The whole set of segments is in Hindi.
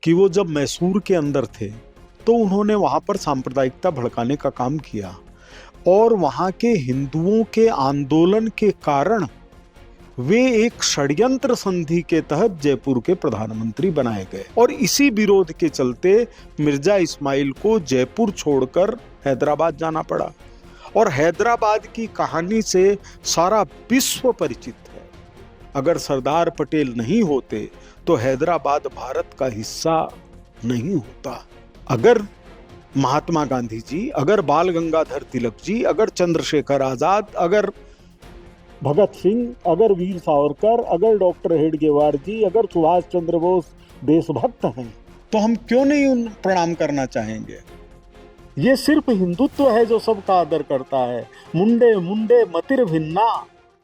कि वो जब मैसूर के अंदर थे तो उन्होंने वहां पर सांप्रदायिकता भड़काने का काम किया और वहां के हिंदुओं के आंदोलन के कारण वे एक षड्यंत्र संधि के तहत जयपुर के प्रधानमंत्री बनाए गए और इसी विरोध के चलते मिर्जा इस्माइल को जयपुर छोड़कर हैदराबाद जाना पड़ा। और हैदराबाद की कहानी से सारा विश्व परिचित है। अगर सरदार पटेल नहीं होते तो हैदराबाद भारत का हिस्सा नहीं होता। अगर महात्मा गांधी जी, अगर बाल गंगाधर तिलक जी, अगर चंद्रशेखर आजाद, अगर भगत सिंह, अगर वीर सावरकर, अगर डॉक्टर हेडगेवार जी, अगर सुभाष चंद्र बोस देशभक्त हैं तो हम क्यों नहीं उन प्रणाम करना चाहेंगे। ये सिर्फ हिंदुत्व है जो सबका आदर करता है। मुंडे मुंडे मतिर भिन्ना।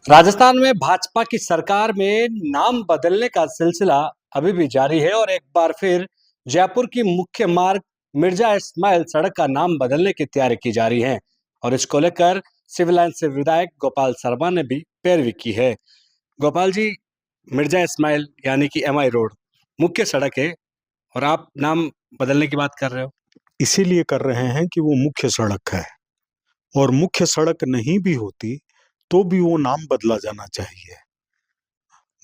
राजस्थान में भाजपा की सरकार में नाम बदलने का सिलसिला अभी भी जारी है और एक बार फिर जयपुर की मुख्य मार्ग मिर्जा इस्माइल सड़क का नाम बदलने की तैयारी की जा रही है और इसको लेकर सिविल लाइन से विधायक गोपाल शर्मा ने भी पैरवी की है। गोपाल जी, मिर्जा इस्माइल यानी कि एमआई रोड मुख्य सड़क है और आप नाम बदलने की बात कर रहे हो। इसीलिए कर रहे हैं कि वो मुख्य सड़क है और मुख्य सड़क नहीं भी होती तो भी वो नाम बदला जाना चाहिए।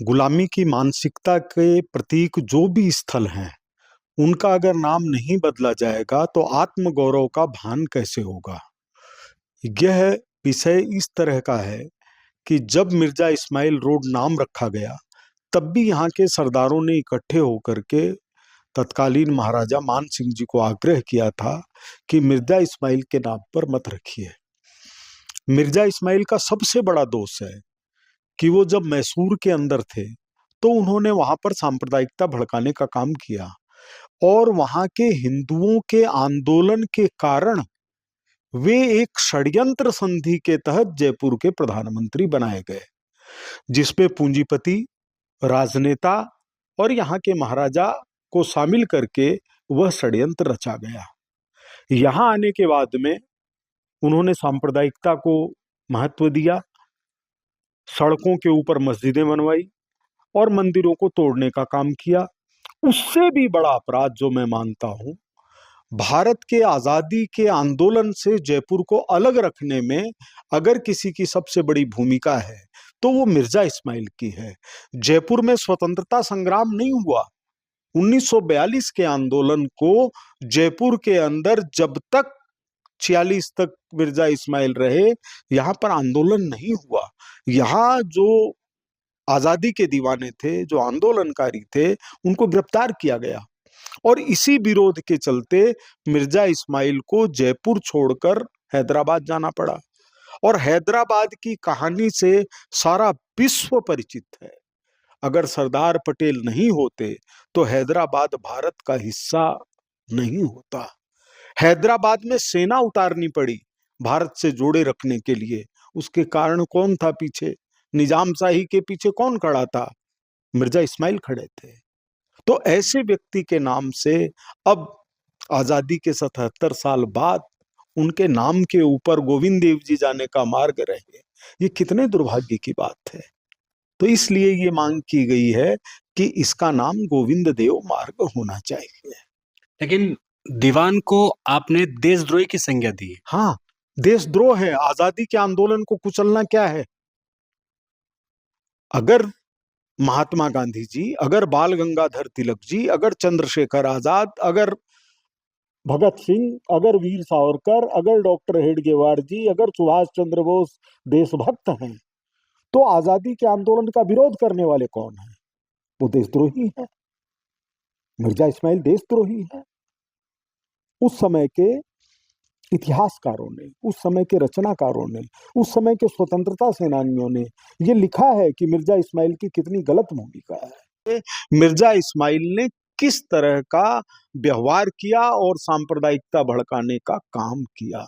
गुलामी की मानसिकता के प्रतीक जो भी स्थल हैं उनका अगर नाम नहीं बदला जाएगा तो आत्मगौरव का भान कैसे होगा। यह विषय इस तरह का है कि जब मिर्जा इस्माइल रोड नाम रखा गया तब भी यहाँ के सरदारों ने इकट्ठे होकर के तत्कालीन महाराजा मान सिंह जी को आग्रह किया था कि मिर्जा इस्माइल के नाम पर मत रखिए। मिर्जा इस्माइल का सबसे बड़ा दोष है कि वो जब मैसूर के अंदर थे तो उन्होंने वहां पर सांप्रदायिकता भड़काने का काम किया और वहां के हिंदुओं के आंदोलन के कारण वे एक षड्यंत्र संधि के तहत जयपुर के प्रधानमंत्री बनाए गए, जिसपे पूंजीपति, राजनेता और यहाँ के महाराजा को शामिल करके वह षड्यंत्र रचा गया। यहाँ आने के बाद में उन्होंने सांप्रदायिकता को महत्व दिया, सड़कों के ऊपर मस्जिदें बनवाई और मंदिरों को तोड़ने का काम किया। उससे भी बड़ा अपराध जो मैं मानता हूं, भारत के आजादी के आंदोलन से जयपुर को अलग रखने में अगर किसी की सबसे बड़ी भूमिका है तो वो मिर्जा इस्माइल की है। जयपुर में स्वतंत्रता संग्राम नहीं हुआ। 1942 के आंदोलन को जयपुर के अंदर जब तक 46 तक मिर्जा इस्माइल रहे, यहां पर आंदोलन नहीं हुआ। यहां जो आजादी के दीवाने थे, जो आंदोलनकारी थे, उनको गिरफ्तार किया गया और इसी विरोध के चलते मिर्जा इस्माइल को जयपुर छोड़कर हैदराबाद जाना पड़ा। और हैदराबाद की कहानी से सारा विश्व परिचित है। अगर सरदार पटेल नहीं होते तो हैदराबाद भारत का हिस्सा नहीं होता। हैदराबाद में सेना उतारनी पड़ी भारत से जोड़े रखने के लिए। उसके कारण कौन था पीछे? निजाम शाही के पीछे कौन खड़ा था? मिर्जा इस्माइल खड़े थे। तो ऐसे व्यक्ति के नाम से अब आजादी के 77 साल बाद उनके नाम के ऊपर गोविंद देव जी जाने का मार्ग रहे, ये कितने दुर्भाग्य की बात है। तो इसलिए ये मांग की गई है कि इसका नाम गोविंद देव मार्ग होना चाहिए। लेकिन दीवान को आपने देशद्रोही की संज्ञा दी है। हाँ, देशद्रोह है। आजादी के आंदोलन को कुचलना क्या है? अगर महात्मा गांधी जी, अगर बाल गंगाधर तिलक जी, अगर चंद्रशेखर आजाद, अगर भगत सिंह, अगर वीर सावरकर, अगर डॉक्टर हेडगेवार जी, अगर सुभाष चंद्र बोस देशभक्त हैं तो आजादी के आंदोलन का विरोध करने वाले कौन हैं? वो देशद्रोही है। मिर्जा इस्माइल देशद्रोही है। उस समय के इतिहासकारों ने, उस समय के रचनाकारों ने, उस समय के स्वतंत्रता सेनानियों ने ये लिखा है कि मिर्जा इस्माइल की कितनी गलत भूमिका है। मिर्जा इस्माइल ने किस तरह का व्यवहार किया और सांप्रदायिकता भड़काने का काम किया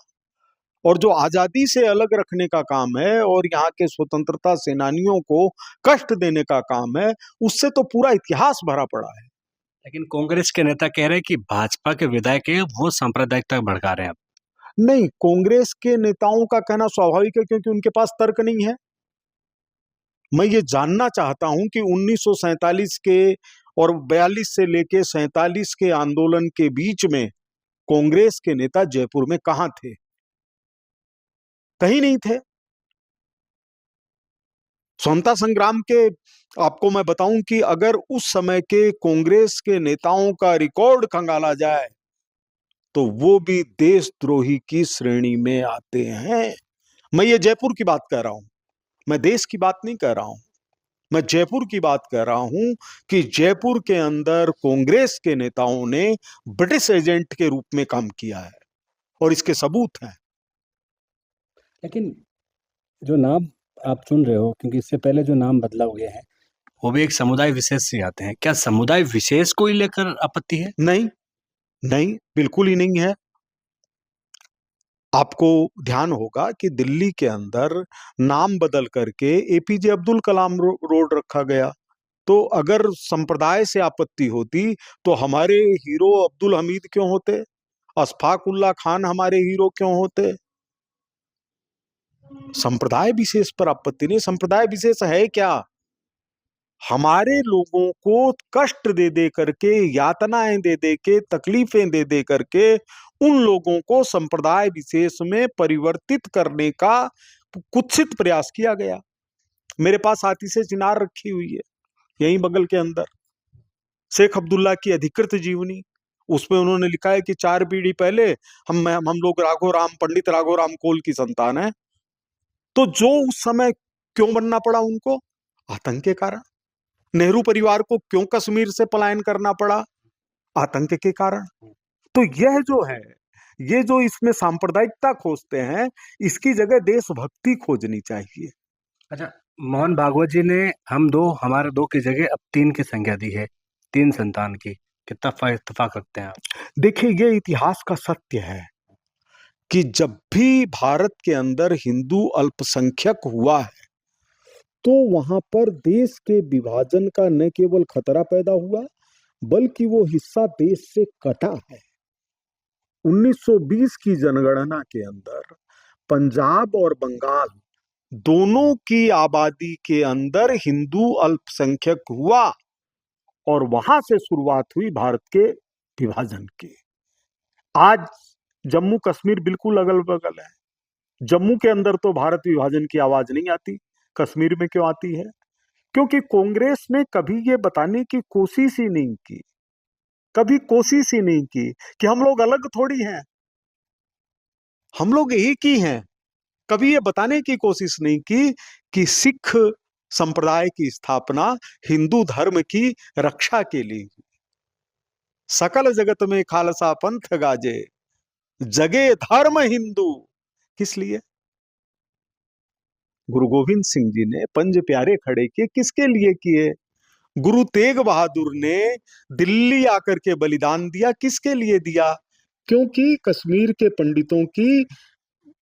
और जो आजादी से अलग रखने का काम है और यहाँ के स्वतंत्रता सेनानियों को कष्ट देने का काम है, उससे तो पूरा इतिहास भरा पड़ा है। लेकिन कांग्रेस के नेता कह रहे हैं कि भाजपा के विधायक है वो सांप्रदायिकता भड़का रहे हैं। नहीं, कांग्रेस के नेताओं का कहना स्वाभाविक है क्योंकि उनके पास तर्क नहीं है। मैं ये जानना चाहता हूं कि 1947 के और 42 से लेके 47 के आंदोलन के बीच में कांग्रेस के नेता जयपुर में कहां थे? कहीं नहीं थे। स्वतंत्रता संग्राम के आपको मैं बताऊं कि अगर उस समय के कांग्रेस के नेताओं का रिकॉर्ड खंगाला जाए तो वो भी देशद्रोही की श्रेणी में आते हैं। मैं ये जयपुर की बात कर रहा हूं, मैं देश की बात नहीं कर रहा हूं। मैं जयपुर की बात कर रहा हूं कि जयपुर के अंदर कांग्रेस के नेताओं ने ब्रिटिश एजेंट के रूप में काम किया है और इसके सबूत हैं। लेकिन जो नाम आप चुन रहे हो, क्योंकि इससे पहले जो नाम बदला हुए हैं वो भी एक समुदाय विशेष से आते हैं, क्या समुदाय विशेष को ही लेकर आपत्ति है? नहीं, नहीं, बिल्कुल ही नहीं है। आपको ध्यान होगा कि दिल्ली के अंदर नाम बदल करके एपीजे अब्दुल कलाम रोड रखा गया। तो अगर संप्रदाय से आपत्ति होती तो हमारे हीरो अब्दुल हमीद क्यों होते? अशफाक उल्लाह खान हमारे हीरो क्यों होते? संप्रदाय विशेष पर आपत्ति नहीं। संप्रदाय विशेष है क्या? हमारे लोगों को कष्ट दे दे करके, यातनाएं दे दे के, तकलीफें दे दे करके उन लोगों को संप्रदाय विशेष में परिवर्तित करने का कुत्सित प्रयास किया गया। मेरे पास हाथीसे चिनार रखी हुई है यहीं बगल के अंदर, शेख अब्दुल्ला की अधिकृत जीवनी। उसमें उन्होंने लिखा है कि 4 पीढ़ी पहले हम लोग पंडित राघो राम कोल की संतान है। तो जो उस समय क्यों बनना पड़ा उनको? आतंक के कारण। नेहरू परिवार को क्यों कश्मीर से पलायन करना पड़ा? आतंक के कारण। तो यह जो है, ये जो इसमें सांप्रदायिकता खोजते हैं, इसकी जगह देशभक्ति खोजनी चाहिए। अच्छा, मोहन भागवत जी ने हमारे 2 की जगह अब 3 की संज्ञा दी है, 3 संतान की। कितना इत्तेफाक रखते हैं आप? देखिए, ये इतिहास का सत्य है कि जब भी भारत के अंदर हिंदू अल्पसंख्यक हुआ है तो वहां पर देश के विभाजन का न केवल खतरा पैदा हुआ बल्कि वो हिस्सा देश से कटा है। 1920 की जनगणना के अंदर पंजाब और बंगाल दोनों की आबादी के अंदर हिंदू अल्पसंख्यक हुआ और वहां से शुरुआत हुई भारत के विभाजन की। आज जम्मू कश्मीर बिल्कुल अगल बगल है। जम्मू के अंदर तो भारत विभाजन की आवाज नहीं आती, कश्मीर में क्यों आती है? क्योंकि कांग्रेस ने कभी ये बताने की कोशिश ही नहीं की, कभी कोशिश ही नहीं की कि हम लोग अलग थोड़ी हैं, हम लोग एक ही हैं। कभी ये बताने की कोशिश नहीं की कि सिख संप्रदाय की स्थापना हिंदू धर्म की रक्षा के लिए। सकल जगत में खालसा पंथ गाजे, जगे धर्म हिंदू। किस लिए? गुरु गोविंद सिंह जी ने पंज प्यारे खड़े किए, किसके लिए किए? गुरु तेग बहादुर ने दिल्ली आकर के बलिदान दिया, किसके लिए दिया? क्योंकि कश्मीर के पंडितों की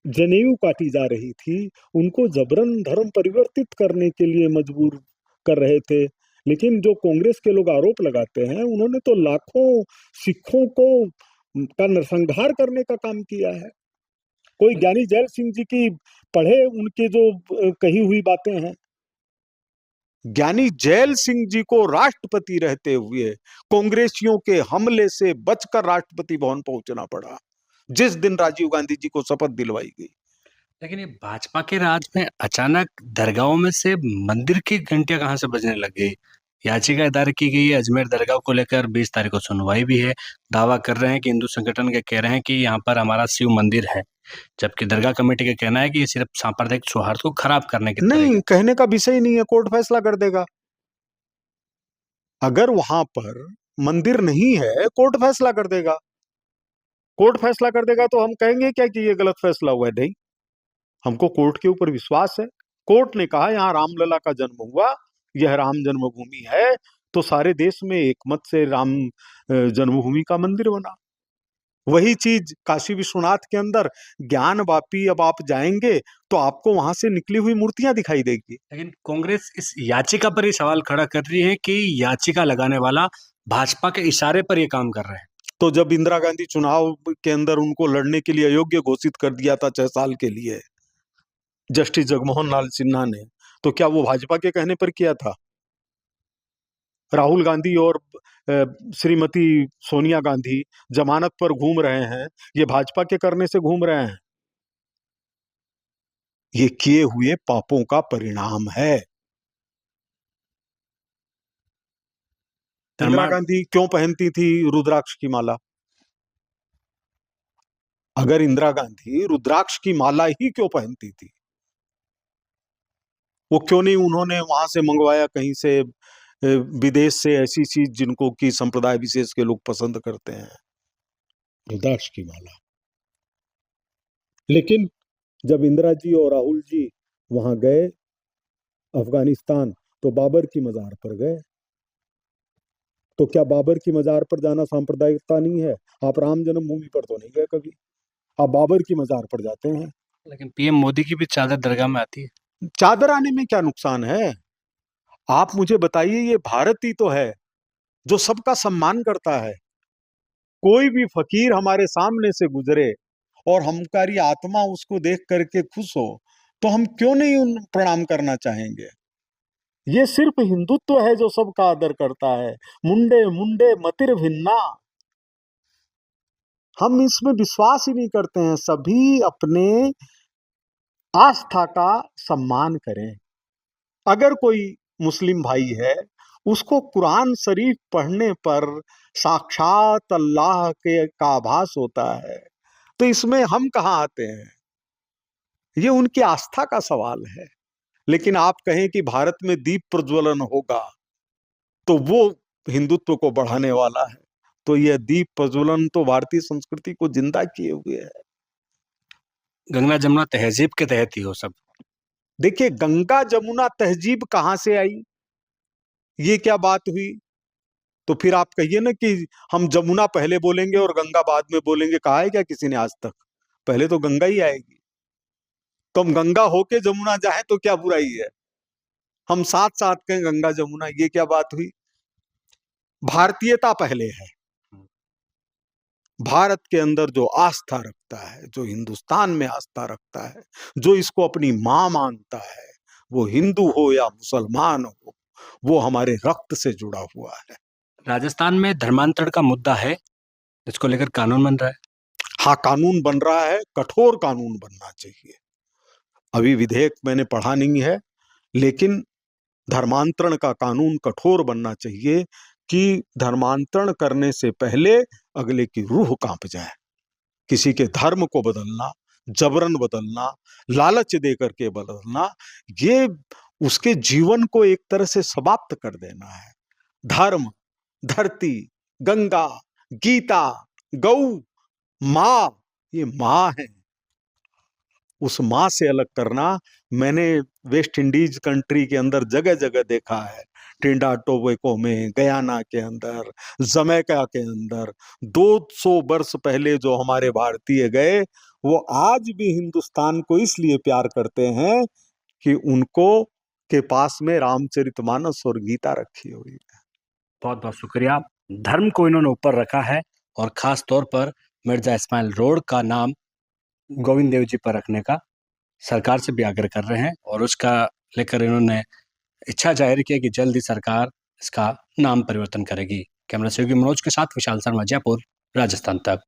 जनेऊ काटी जा रही थी, उनको जबरन धर्म परिवर्तित करने के लिए मजबूर कर रहे थे। लेकिन जो कांग्रेस के लोग आरोप लगाते हैं, उन्होंने तो लाखों सिखों को का नरसंहार करने का काम किया है। कोई ज्ञानी जैल सिंह जी की पढ़े, उनके जो कही हुई बातें हैं। ज्ञानी जैल सिंह जी को राष्ट्रपति रहते हुए कांग्रेसियों के हमले से बचकर राष्ट्रपति भवन पहुंचना पड़ा जिस दिन राजीव गांधी जी को शपथ दिलवाई गई। लेकिन ये भाजपा के राज में अचानक दरगाहों में से मंदिर की घंटियां कहाँ से बजने लग गई? याचिका दायर की गई है अजमेर दरगाह को लेकर, 20 तारीख को सुनवाई भी है। दावा कर रहे हैं कि हिंदू संगठन के कह रहे हैं कि यहाँ पर हमारा शिव मंदिर है, जबकि दरगाह कमेटी का कहना है कि ये सिर्फ सांप्रदायिक सौहार्द को खराब करने की नहीं, कहने का विषय नहीं है, कोर्ट फैसला कर देगा। अगर वहां पर मंदिर नहीं है, कोर्ट फैसला कर देगा। कोर्ट फैसला कर देगा तो हम कहेंगे क्या कि ये गलत फैसला हुआ है? नहीं, हमको कोर्ट के ऊपर विश्वास है। कोर्ट ने कहा यहाँ रामलला का जन्म हुआ, यह राम जन्मभूमि है, तो सारे देश में एकमत से राम जन्मभूमि का मंदिर बना। वही चीज काशी विश्वनाथ के अंदर ज्ञान वापी, अब आप जाएंगे तो आपको वहां से निकली हुई मूर्तियां दिखाई देगी। लेकिन कांग्रेस इस याचिका पर ही सवाल खड़ा कर रही है कि याचिका लगाने वाला भाजपा के इशारे पर ये काम कर रहे हैं। तो जब इंदिरा गांधी चुनाव के अंदर उनको लड़ने के लिए अयोग्य घोषित कर दिया था 6 साल के लिए जस्टिस जगमोहन लाल सिन्हा ने, तो क्या वो भाजपा के कहने पर किया था? राहुल गांधी और श्रीमती सोनिया गांधी जमानत पर घूम रहे हैं, ये भाजपा के करने से घूम रहे हैं। ये किए हुए पापों का परिणाम है। इंदिरा गांधी क्यों पहनती थी रुद्राक्ष की माला? अगर इंदिरा गांधी रुद्राक्ष की माला ही क्यों पहनती थी, वो क्यों नहीं उन्होंने वहां से मंगवाया कहीं से विदेश से ऐसी चीज जिनको की संप्रदाय विशेष के लोग पसंद करते हैं, रुद्राक्ष की माला। लेकिन जब इंदिरा जी और राहुल जी वहां गए अफगानिस्तान, तो बाबर की मजार पर गए। तो क्या बाबर की मजार पर जाना सांप्रदायिकता नहीं है? आप राम जन्मभूमि पर तो नहीं गए कभी, आप बाबर की मजार पर जाते हैं। लेकिन पीएम मोदी की भी चादर दरगाह में आती है। चादर आने में क्या नुकसान है? आप मुझे बताइए, ये भारत ही तो है जो सबका सम्मान करता है। कोई भी फकीर हमारे सामने से गुजरे और हमारी आत्मा उसको देख करके खुश हो, तो हम क्यों नहीं उन प्रणाम करना चाहेंगे? ये सिर्फ हिंदुत्व है जो सबका आदर करता है। मुंडे मुंडे मतिर भिन्ना, हम इसमें विश्वास ही नहीं करते हैं। सभी अपने आस्था का सम्मान करें। अगर कोई मुस्लिम भाई है, उसको कुरान शरीफ पढ़ने पर साक्षात अल्लाह के का आभास होता है, तो इसमें हम कहाँ आते हैं? ये उनकी आस्था का सवाल है। लेकिन आप कहें कि भारत में दीप प्रज्वलन होगा तो वो हिंदुत्व को बढ़ाने वाला है, तो यह दीप प्रज्वलन तो भारतीय संस्कृति को जिंदा किए हुए है। गंगा जमुना तहजीब के तहत ही हो सब। देखिए, गंगा जमुना तहजीब कहां से आई, ये क्या बात हुई? तो फिर आप कहिए ना कि हम जमुना पहले बोलेंगे और गंगा बाद में बोलेंगे। कहा है क्या किसी ने आज तक? पहले तो गंगा ही आएगी। तो हम गंगा होके जमुना जाए तो क्या बुराई है? हम साथ साथ कहें गंगा जमुना, ये क्या बात हुई? भारतीयता पहले है। भारत के अंदर जो आस्था रखता है, जो हिंदुस्तान में आस्था रखता है, जो इसको अपनी मां मानता है, वो हिंदू हो या मुसलमान हो, वो हमारे रक्त से जुड़ा हुआ है। राजस्थान में धर्मांतरण का मुद्दा है, जिसको लेकर कानून बन रहा है। हाँ, कानून बन रहा है, कठोर कानून बनना चाहिए। अभी विधेयक मैंने पढ़ा नहीं है, लेकिन धर्मांतरण का कानून कठोर बनना चाहिए कि धर्मांतरण करने से पहले अगले की रूह कांप जाए। किसी के धर्म को बदलना, जबरन बदलना, लालच दे करके बदलना, ये उसके जीवन को एक तरह से समाप्त कर देना है। धर्म, धरती, गंगा, गीता, गौ, मां, ये मां है। उस मां से अलग करना, मैंने वेस्ट इंडीज कंट्री के अंदर जगह जगह देखा है। ट्रिनिडाद टोबैगो में, गयाना के अंदर, जमैका के अंदर 200 वर्ष पहले जो हमारे भारतीय गए, वो आज भी हिंदुस्तान को इसलिए प्यार करते हैं कि उनको के पास में रामचरितमानस और गीता रखी हुई है। बहुत बहुत शुक्रिया। धर्म को इन्होंने ऊपर रखा है और खास तौर पर मिर्जा इस्माइल रोड का नाम गोविंद देव जी पर रखने का सरकार से भी आग्रह कर रहे हैं, और उसका लेकर इन्होंने इच्छा जाहिर किया कि जल्द ही सरकार इसका नाम परिवर्तन करेगी। कैमरा सहयोगी मनोज के साथ विशाल शर्मा, जयपुर, राजस्थान तक।